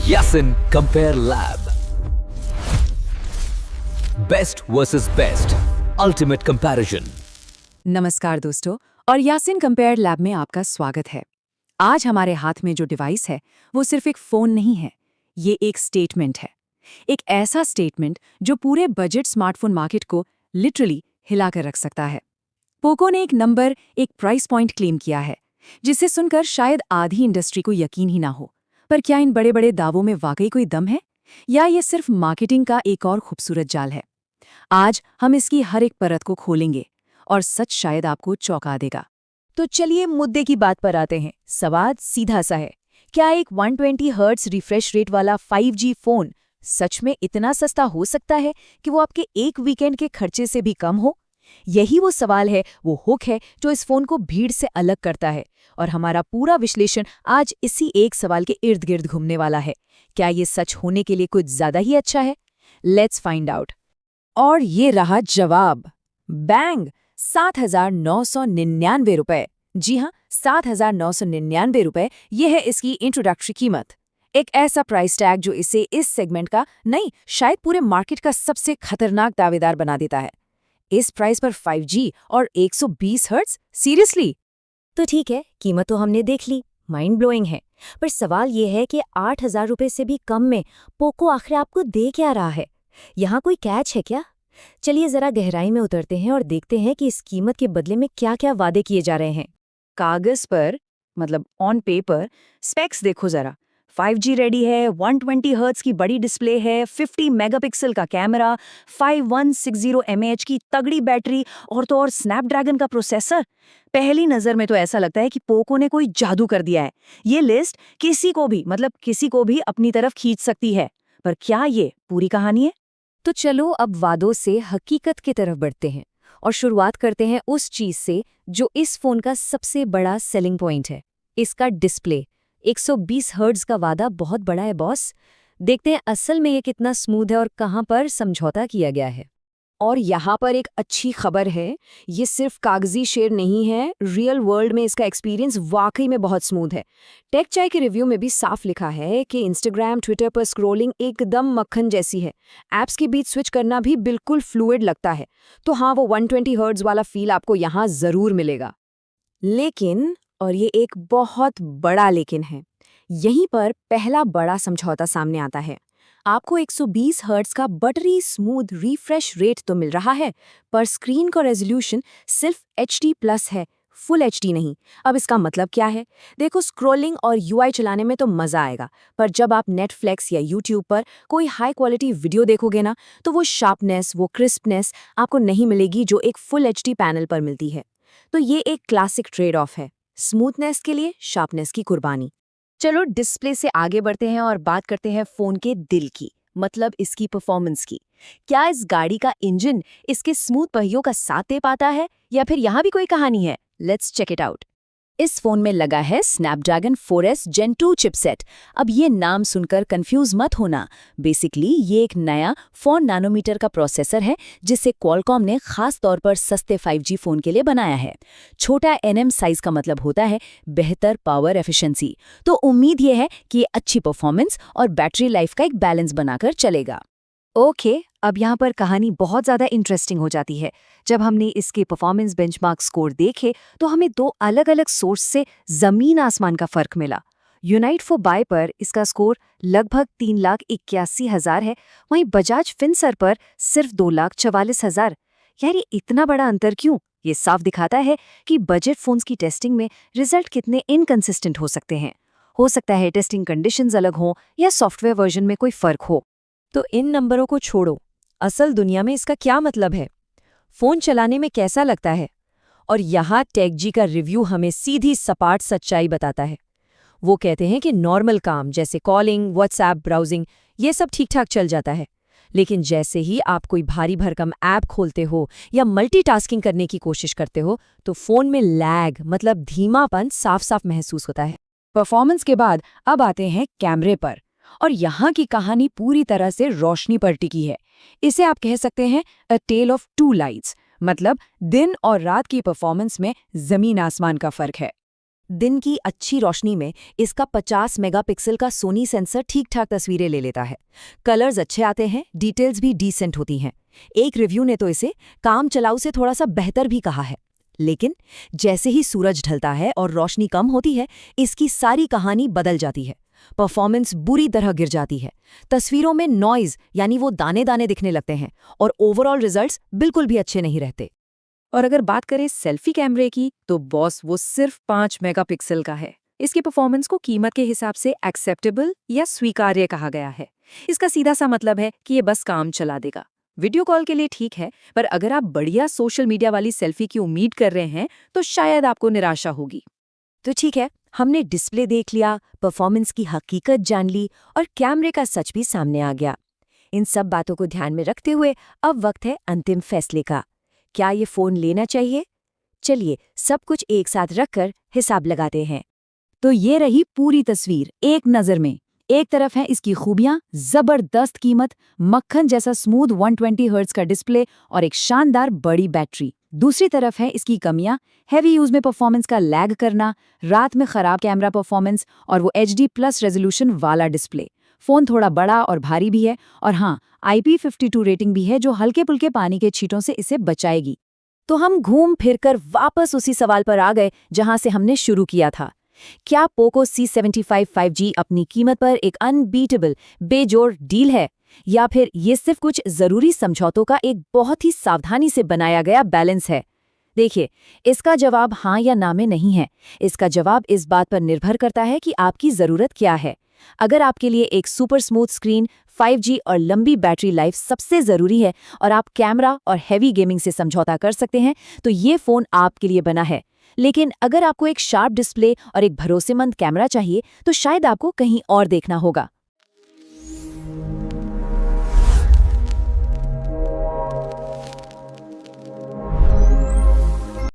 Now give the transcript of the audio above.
Yasin Compare Lab. Best versus best. Ultimate comparison. नमस्कार दोस्तों, और यासिन कंपेयर लैब में आपका स्वागत है। आज हमारे हाथ में जो डिवाइस है वो सिर्फ एक फ़ोन नहीं है, ये एक स्टेटमेंट है। एक ऐसा स्टेटमेंट जो पूरे बजट स्मार्टफोन मार्केट को लिटरली हिला कर रख सकता है। पोको ने एक नंबर, एक प्राइस पॉइंट क्लेम किया है, जिसे सुनकर शायद आधी इंडस्ट्री को यकीन ही ना हो। पर क्या इन बड़े बड़े दावों में वाकई कोई दम है, या ये सिर्फ मार्केटिंग का एक और खूबसूरत जाल है? आज हम इसकी हर एक परत को खोलेंगे और सच शायद आपको चौंका देगा। तो चलिए मुद्दे की बात पर आते हैं। सवाल सीधा सा है, क्या एक 120 हर्ट्ज रिफ्रेश रेट वाला 5G फोन सच में इतना सस्ता हो सकता है कि वो आपके एक वीकेंड के खर्चे से भी कम हो? यही वो सवाल है, वो हुक है जो इस फोन को भीड़ से अलग करता है। और हमारा पूरा विश्लेषण आज इसी एक सवाल के इर्द गिर्द घूमने वाला है। क्या ये सच होने के लिए कुछ ज्यादा ही अच्छा है? Let's find out. और ये रहा जवाब। बैंग, 7,999 रुपए। जी हाँ, 7,999 रुपए, ये है इसकी इंट्रोडक्टरी कीमत। एक ऐसा प्राइस टैग जो इसे इस सेगमेंट का नहीं, शायद पूरे मार्केट का सबसे खतरनाक दावेदार बना देता है। इस प्राइस पर 5G और 120 हर्ट्ज, सीरियसली? तो ठीक है, कीमत तो हमने देख ली, माइंड ब्लोइंग है। पर सवाल ये है कि 8,000 रुपए से भी कम में पोको आखिर आपको दे क्या रहा है? यहाँ कोई कैच है क्या? चलिए जरा गहराई में उतरते हैं और देखते हैं कि इस कीमत के बदले में क्या-क्या वादे किए जा रहे हैं। कागज पर, मतलब ऑन पेपर, स्पेक्स देखो जरा। 5G रेडी है, 120 हर्ट्ज की बड़ी डिस्प्ले है, 50 मेगापिक्सल का कैमरा, 5160 mAh की तगड़ी बैटरी और तो और स्नैपड्रैगन का प्रोसेसर। पहली नजर में तो ऐसा लगता है कि पोको ने कोई जादू कर दिया है। ये लिस्ट किसी को भी अपनी तरफ खींच सकती है। पर क्या ये पूरी कहानी है? तो चलो अब वादों से हकीकत की तरफ बढ़ते हैं और शुरुआत करते हैं उस चीज से जो इस फोन का सबसे बड़ा सेलिंग पॉइंट है, इसका डिस्प्ले। 120 हर्ट्ज का वादा बहुत बड़ा है बॉस। देखते हैं असल में ये कितना स्मूथ है और कहाँ पर समझौता किया गया है। और यहाँ पर एक अच्छी खबर है, ये सिर्फ कागजी शेर नहीं है, रियल वर्ल्ड में इसका एक्सपीरियंस वाकई में बहुत स्मूथ है। टेक चाय के रिव्यू में भी साफ लिखा है कि इंस्टाग्राम, ट्विटर पर स्क्रॉलिंग एकदम मक्खन जैसी है। ऐप्स के बीच स्विच करना भी बिल्कुल फ्लूइड लगता है। तो हाँ, वो 120 हर्ट्ज वाला फील आपको यहाँ जरूर मिलेगा। लेकिन, और ये एक बहुत बड़ा लेकिन है, यहीं पर पहला बड़ा समझौता सामने आता है। आपको 120 हर्ट्ज का बटरी स्मूथ रिफ्रेश रेट तो मिल रहा है, पर स्क्रीन का रेजोल्यूशन सिर्फ HD+ है, फुल HD नहीं। अब इसका मतलब क्या है? देखो, स्क्रॉलिंग और UI चलाने में तो मजा आएगा, पर जब आप नेटफ्लिक्स या यूट्यूब पर कोई हाई क्वालिटी वीडियो देखोगे ना, तो वो शार्पनेस, वो क्रिस्पनेस आपको नहीं मिलेगी जो एक फुल HD पैनल पर मिलती है। तो ये एक क्लासिक ट्रेड ऑफ है, स्मूथनेस के लिए शार्पनेस की कुर्बानी। चलो डिस्प्ले से आगे बढ़ते हैं और बात करते हैं फोन के दिल की, मतलब इसकी परफॉर्मेंस की। क्या इस गाड़ी का इंजन इसके स्मूथ पहियों का साथ दे पाता है, या फिर यहाँ भी कोई कहानी है? Let's check it out. इस फोन में लगा है स्नैपड्रैगन 4S Gen 2 चिपसेट। अब ये नाम सुनकर कंफ्यूज मत होना। बेसिकली ये एक नया 4 नैनोमीटर का प्रोसेसर है, जिसे क्वालकॉम ने खास तौर पर सस्ते 5G फोन के लिए बनाया है। छोटा NM साइज का मतलब होता है बेहतर पावर एफिशिएंसी। तो उम्मीद ये है कि ये अच्छी परफॉर्मेंस और बैटरी लाइफ का एक बैलेंस बनाकर चलेगा। ओके, अब यहाँ पर कहानी बहुत ज़्यादा इंटरेस्टिंग हो जाती है। जब हमने इसके परफॉर्मेंस बेंचमार्क स्कोर देखे तो हमें दो अलग अलग सोर्स से ज़मीन आसमान का फ़र्क मिला। यूनाइट फॉर बाय पर इसका स्कोर लगभग 3,81,000 है, वहीं बजाज फिनसर पर सिर्फ 2,44,000। यार, ये इतना बड़ा अंतर क्यों? ये साफ दिखाता है कि बजट फोन्स की टेस्टिंग में रिजल्ट कितने इनकंसिस्टेंट हो सकते हैं। हो सकता है टेस्टिंग कंडीशंस अलग हों या सॉफ्टवेयर वर्जन में कोई फ़र्क हो। तो इन नंबरों को छोड़ो, असल दुनिया में इसका क्या मतलब है? फोन चलाने में कैसा लगता है? और यहाँ टेकजी का रिव्यू हमें सीधी सपाट सच्चाई बताता है। वो कहते हैं कि नॉर्मल काम जैसे कॉलिंग, व्हाट्सएप, ब्राउजिंग, ये सब ठीक ठाक चल जाता है। लेकिन जैसे ही आप कोई भारी भरकम ऐप खोलते हो या मल्टीटास्किंग करने की कोशिश करते हो, तो फोन में लैग, मतलब धीमापन साफ साफ महसूस होता है। परफॉर्मेंस के बाद अब आते हैं कैमरे पर, और यहाँ की कहानी पूरी तरह से रोशनी पर टिकी है। इसे आप कह सकते हैं अ टेल ऑफ टू लाइट्स, मतलब दिन और रात की परफॉर्मेंस में जमीन आसमान का फर्क है। दिन की अच्छी रोशनी में इसका 50 मेगापिक्सल का सोनी सेंसर ठीक-ठाक तस्वीरें ले लेता है। कलर्स अच्छे आते हैं, डिटेल्स भी डिसेंट होती हैं। एक रिव्यू ने तो इसे काम चलाऊ से थोड़ा सा बेहतर भी कहा है। लेकिन जैसे ही सूरज ढलता है और रोशनी कम होती है, इसकी सारी कहानी बदल जाती है। परफॉर्मेंस बुरी तरह गिर जाती है। तस्वीरों में नॉइज यानी वो दाने-दाने दिखने लगते हैं और ओवरऑल रिजल्ट्स बिल्कुल भी अच्छे नहीं रहते। और अगर बात करें सेल्फी कैमरे की, तो बॉस वो सिर्फ 5 मेगापिक्सल का है। इसके परफॉर्मेंस को कीमत के हिसाब से एक्सेप्टेबल या स्वीकार्य कहा गया है। इसका सीधा सा मतलब है कि ये बस काम चला देगा। वीडियो कॉल के लिए ठीक है, पर अगर आप बढ़िया सोशल मीडिया वाली सेल्फी की उम्मीद कर रहे हैं, तो शायद आपको निराशा होगी। तो ठीक है, हमने डिस्प्ले देख लिया, परफॉर्मेंस की हकीकत जान ली और कैमरे का सच भी सामने आ गया। इन सब बातों को ध्यान में रखते हुए अब वक्त है अंतिम फैसले का। क्या ये फोन लेना चाहिए? चलिए सब कुछ एक साथ रखकर हिसाब लगाते हैं। तो ये रही पूरी तस्वीर एक नज़र में। एक तरफ है इसकी खूबियां, जबरदस्त कीमत, मक्खन जैसा स्मूथ 120 हर्ट्ज का डिस्प्ले और एक शानदार बड़ी बैटरी। दूसरी तरफ है इसकी कमियां, हैवी यूज में परफॉर्मेंस का लैग करना, रात में खराब कैमरा परफॉर्मेंस और वो HD+ रेजोल्यूशन वाला डिस्प्ले। फोन थोड़ा बड़ा और भारी भी है, और हाँ, IP52 रेटिंग भी है जो हल्के पुल्के पानी के छींटों से इसे बचाएगी। तो हम घूम फिरकर वापस उसी सवाल पर आ गए जहां से हमने शुरू किया था। क्या पोको C75 5G अपनी कीमत पर एक अनबीटेबल बेजोड़ डील है, या फिर ये सिर्फ कुछ जरूरी समझौतों का एक बहुत ही सावधानी से बनाया गया बैलेंस है? देखिए, इसका जवाब हाँ या ना में नहीं है। इसका जवाब इस बात पर निर्भर करता है कि आपकी ज़रूरत क्या है। अगर आपके लिए एक सुपर स्मूथ स्क्रीन, 5G और लंबी बैटरी लाइफ सबसे ज़रूरी है और आप कैमरा और हैवी गेमिंग से समझौता कर सकते हैं, तो ये फ़ोन आपके लिए बना है। लेकिन अगर आपको एक शार्प डिस्प्ले और एक भरोसेमंद कैमरा चाहिए, तो शायद आपको कहीं और देखना होगा।